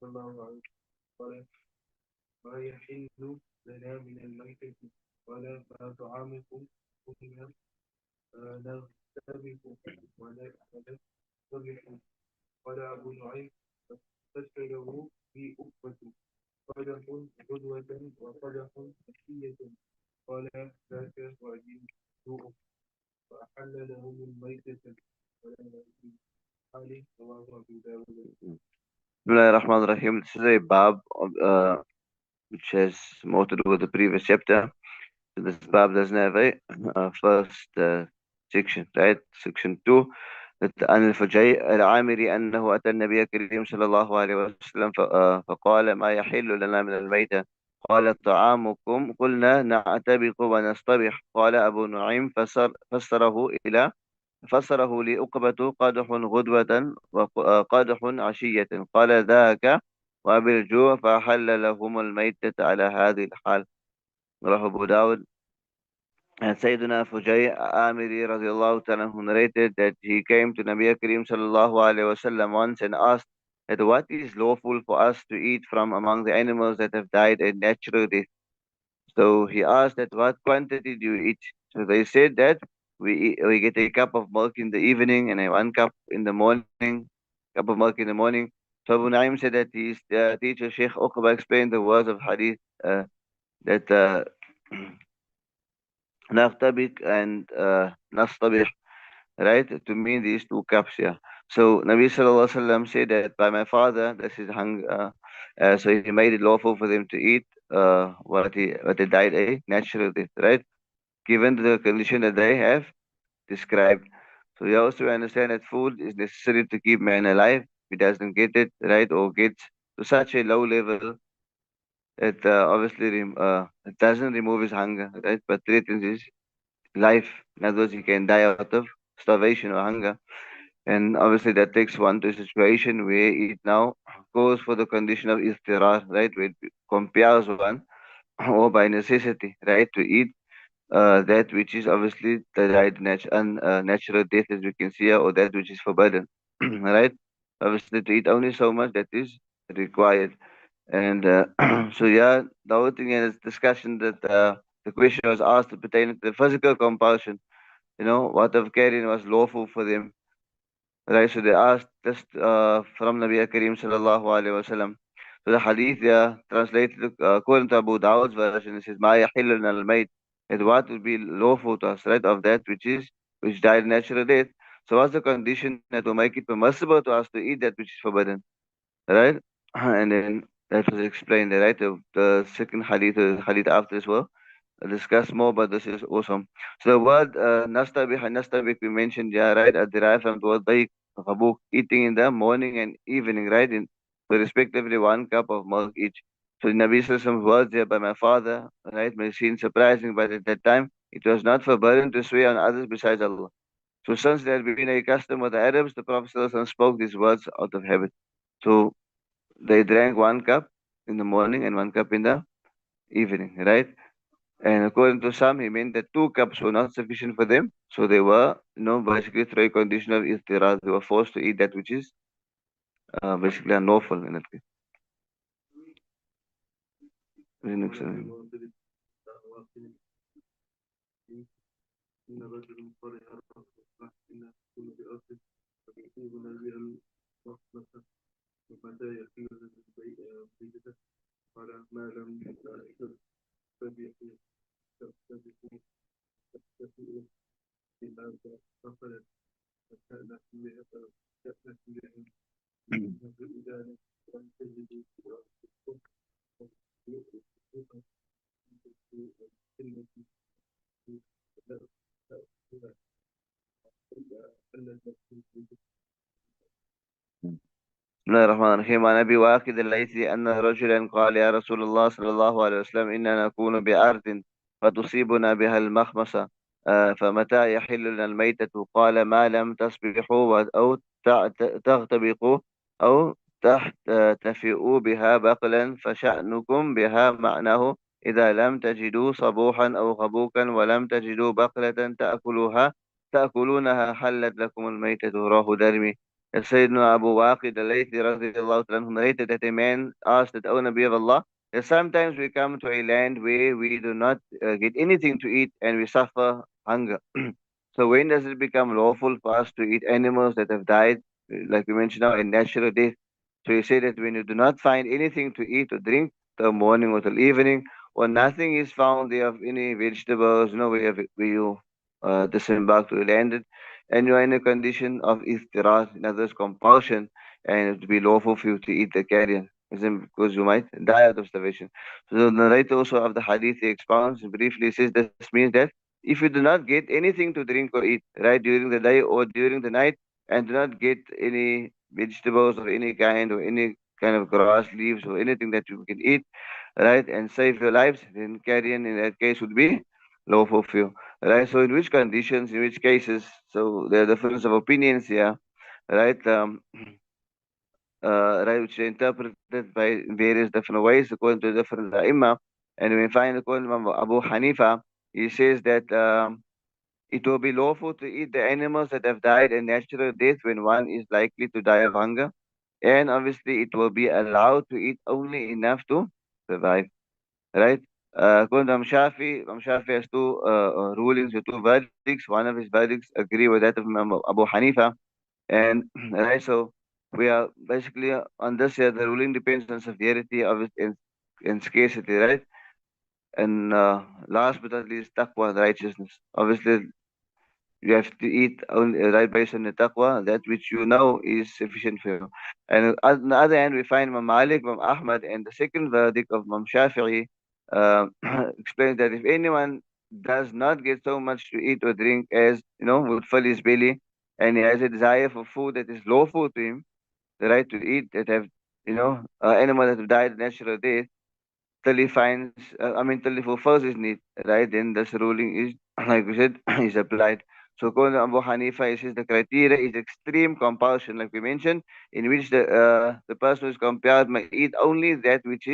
صلى الله عليه وسلم ما يحل لنا من الميتة ولا ما طعامكم كنا نغترف ولا نغترف ولا أبو نعيم فاستشهده في أخوة قدح غدوة وقدح عشية قال ذاك وأجيب سوء فأحل لهم الميتة ولا يجوز عليه رواه أبو داود. Bismillahirrahmanirrahim. This is a bab which has more to do with the previous chapter. So this bab doesn't have a first section, right? Section 2. عن الفجيء العامري أنه أتى النبي الكريم صلى الله عليه وسلم فقال ما يحل لنا من الميتة قال طعامكم قلنا نعتبق ونصطبح قال أبو نعيم فسره لعقبة قدح غدوة وقدح عشية قال ذاك وبالجوع فحل لهم الميتة على هذه الحال. رواه أبو داود. And Sayyidina Fujay Amiri radiallahu ta'ala who narrated that he came to Nabi Kareem sallallahu alayhi wasallam once and asked that what is lawful for us to eat from among the animals that have died a natural death. So he asked that what quantity do you eat? So they said that we get a cup of milk in the evening and a 1 cup in the morning, cup of milk in the morning. So Abu Naim said that his teacher Sheikh Uqba explained the words of hadith that نغتبك and نصطبح, right? To mean these 2 cups, yeah. So Nabi Sallallahu Alaihi Wasallam said that by my father, this is hunger. So he made it lawful for them to eat what they died a natural death, right? Given the condition that they have described. So we also understand that food is necessary to keep man alive. If he doesn't get it, right, or gets to such a low level, it obviously it doesn't remove his hunger, right, but threatens his life. In other words, he can die out of starvation or hunger. And obviously that takes one to a situation where it now goes for the condition of iftirar, right, where it compels one or by necessity, right, to eat that which is obviously the right natural death as we can see here, or that which is forbidden, right? Obviously to eat only so much that is required. And so yeah, the whole thing in this discussion that the question was asked pertaining to the physical compulsion, what of carrying was lawful for them, right? So they asked this from Nabi Kareem sallallahu alaihi wasallam. So the hadith, yeah, translated according to Abu Dawud's version, it says, "Ma yahillu al-mayt," that what would be lawful to us, right, of that which died natural death. So what's the condition that will make it permissible to us to eat that which is forbidden, right? And then that was explained, right? The second hadith, hadith after this will discuss more, but this is awesome. So the word nastabih and nastabih we mentioned, yeah, right, are derived from the word daik, ghabuk, eating in the morning and evening, right, in so respectively 1 cup of milk each. So the Nabi Sallallahu words here by my father, right, may seem surprising, but at that time it was not forbidden to swear on others besides Allah. So since there had been a custom of the Arabs, the Prophet Sallallahu spoke these words out of habit. So they drank 1 cup in the morning and 1 cup in the evening, right? And according to some, he meant that 2 cups were not sufficient for them. So they were, basically through a condition of iftirad. They were forced to eat that which is basically unlawful in that case. إن رجل فرح الرحمة إن تكون بأرض فيكون البئر مخلصة ومتى يحل البيت على ما لم يتأثر فبيحل تفتتح بما فصلت فكان فيها إذا لم تجد بسم الله الرحمن الرحيم. عن أبي واقد الليثي أن رجلا قال يا رسول الله صلى الله عليه وسلم إننا نكون بأرض فتصيبنا بها المخمصة فمتى يحل لنا الميتة قال ما لم تصبحوا أو تغتبقوا أو تحتفئوا بها بقلا فشأنكم بها معناه إذا لم تجدوا صبوحا أو غبوكا ولم تجدوا بقلة تأكلوها أتأكلونها حلت لكم الميتة رواه درمي. Sayyidina Abu Waqid al-Laythi radiallahu anhu narrated that a man asked that, O Nabi of Allah, that sometimes we come to a land where we do not get anything to eat and we suffer hunger. So when does it become lawful for us to eat animals that have died, like we mentioned now, a natural death? So you say that when you do not find anything to eat or drink till morning or till evening, or nothing is found there of any vegetables, where you disembark to landed, and you are in a condition of iftiras, in other words, compulsion, and it would be lawful for you to eat the carrion, because you might die out of starvation. So the narrator also of the hadith he expounds briefly says this means that if you do not get anything to drink or eat, right, during the day or during the night, and do not get any vegetables of any kind or any kind of grass, leaves, or anything that you can eat, right, and save your lives, then carrion in that case would be lawful for you, right? So in which conditions, in which cases? So there are difference of opinions here, right? Right, which are interpreted by various different ways according to different imam. And we find according to Imam Abu Hanifa, he says that it will be lawful to eat the animals that have died a natural death when one is likely to die of hunger. And obviously, it will be allowed to eat only enough to survive, right? According to Imam Shafi has two rulings or two verdicts. One of his verdicts agree with that of Imam Abu Hanifa. And right, so we are basically on this here, the ruling depends on severity of it and scarcity, right? And last but not least, taqwa, righteousness. Obviously, you have to eat only right based on the taqwa, that which you know is sufficient for you. And on the other hand, we find Imam Malik, Imam Ahmad, and the second verdict of Imam Shafi'i uh, explains that if anyone does not get so much to eat or drink as, would fill his belly, and he has a desire for food that is lawful to him, the right to eat that have, animals that have died natural death, till he finds, till he fulfills his need, right? Then this ruling is, like we said, is applied. So according to Abu Hanifa, he says the criteria is extreme compulsion, like we mentioned, in which the person who is compelled may eat only that which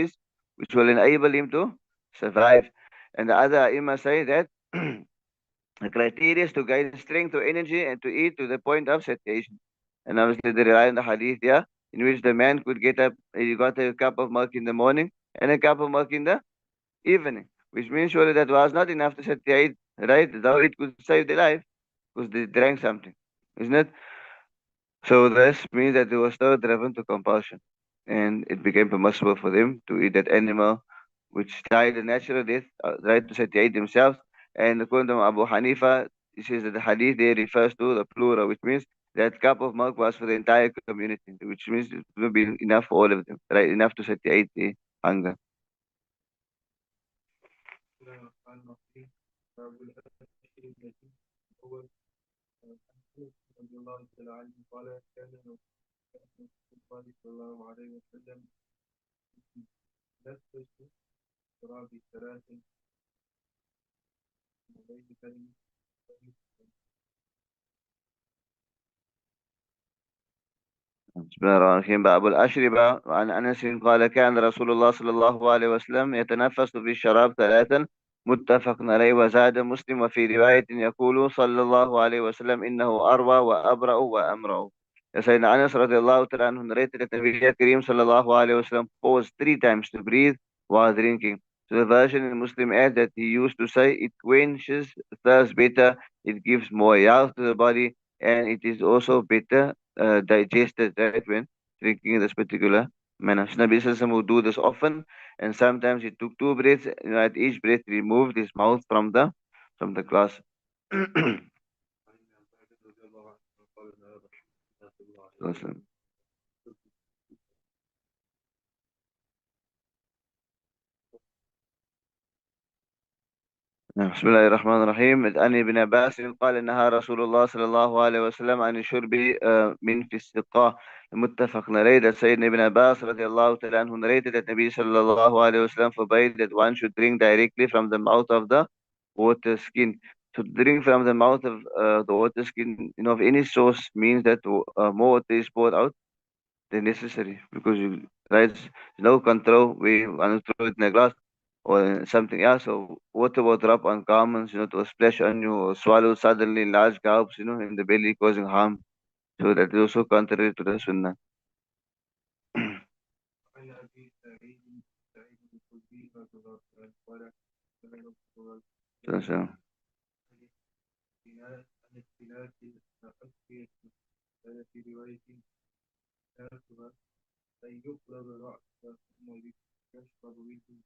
will enable him to survive. And the other Imam say that the criteria is to gain strength or energy and to eat to the point of satiation. And obviously they rely on the hadith, yeah, in which the man could get up, he got a cup of milk in the morning and a cup of milk in the evening, which means surely that was not enough to satiate, right? Though it could save their life, because they drank something, isn't it? So this means that they were still driven to compulsion, and it became permissible for them to eat that animal which died a natural death, right, to satiate themselves. And according to Abu Hanifa, he says that the hadith there refers to the plural, which means that cup of milk was for the entire community, which means it would be enough for all of them, right? Enough to satiate the hunger. لا عن نصيب أبو الأشهر التي هو رضي الله تعالى عنه قال كان رسول الله صلى الله عليه وسلم نفس تراب ثلاث وليس كلمة بسم الله الرحمن الرحيم. باب الأشربة. وعن أنس قال كان رسول الله صلى الله عليه وسلم يتنفس في الشراب ثلاثا متفق عليه. وزاد مسلم وفي رواية يقول صلى الله عليه وسلم إنه أروى وأبرأ وأمرأ. Sayyidina Anas radiallahu ta'ala anhu narrated that Nabi Kareem sallallahu alayhi wa sallam paused 3 times to breathe while drinking. So the version in Muslim adds that he used to say it quenches thirst better, it gives more health to the body, and it is also better digested, right, when drinking in this particular manner. So Nabi Sallallahu would do this often, and sometimes he took 2 breaths. At each breath, he removed his mouth from the glass. عن ابن عباس رضي الله عنه قال نهى رسول الله صلى الله عليه وسلم Awesome. بسم الله الرحمن الرحيم. عن ابن عباس قال نهى رسول الله صلى الله عليه وسلم عن الشرب من في السقاء. متفق عليه. That Sayyidina Ibn Abbas radiallahu ta'ala anhu narrated that Nabi sallallahu alayhi wasallam forbade that one should drink directly from the mouth of the water skin. To drink from the mouth of the water skin, of any source means that more water is poured out than necessary, because right, there's no control. We want to throw it in a glass. or something else. So what about rub on garments, to splash on you or swallow suddenly large gulps, in the belly causing harm? So that is also contrary to the sunnah. عن أبي سعيد الخدري رضي الله عنه قال كان رسول الله صلى الله So, عليه وسلم عن اختلاف الأسقية. كان في رواية ثلاثها أن يقرب رأسها ثم يشرب منه.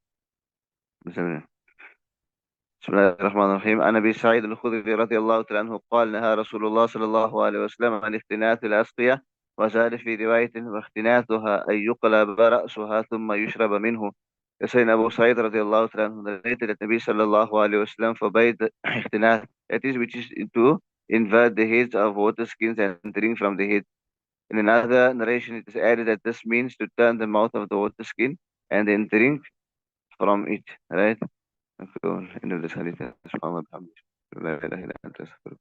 بسم الله الرحمن الرحيم. عن ابي سعيد الخدري رضي الله تعالى عنه قال: نهى رسول الله صلى الله عليه وسلم عن اختناث الاسقيه، وزاد في روايه: واختناثها ان يقلب راسها ثم يشرب منه. Saying Abu Sa'id radiallahu ta'ala anhu narrated that Nabi sallallahu alayhi wa sallam forbade ikhtilath, that is, which is to invert the heads of water skins and drink from the head. In another narration, it is added that this means to turn the mouth of the water skin and then drink from it. Right? نقول إن الرسالة سبحان الله بحمده لا إله إلا أنت أستغفرك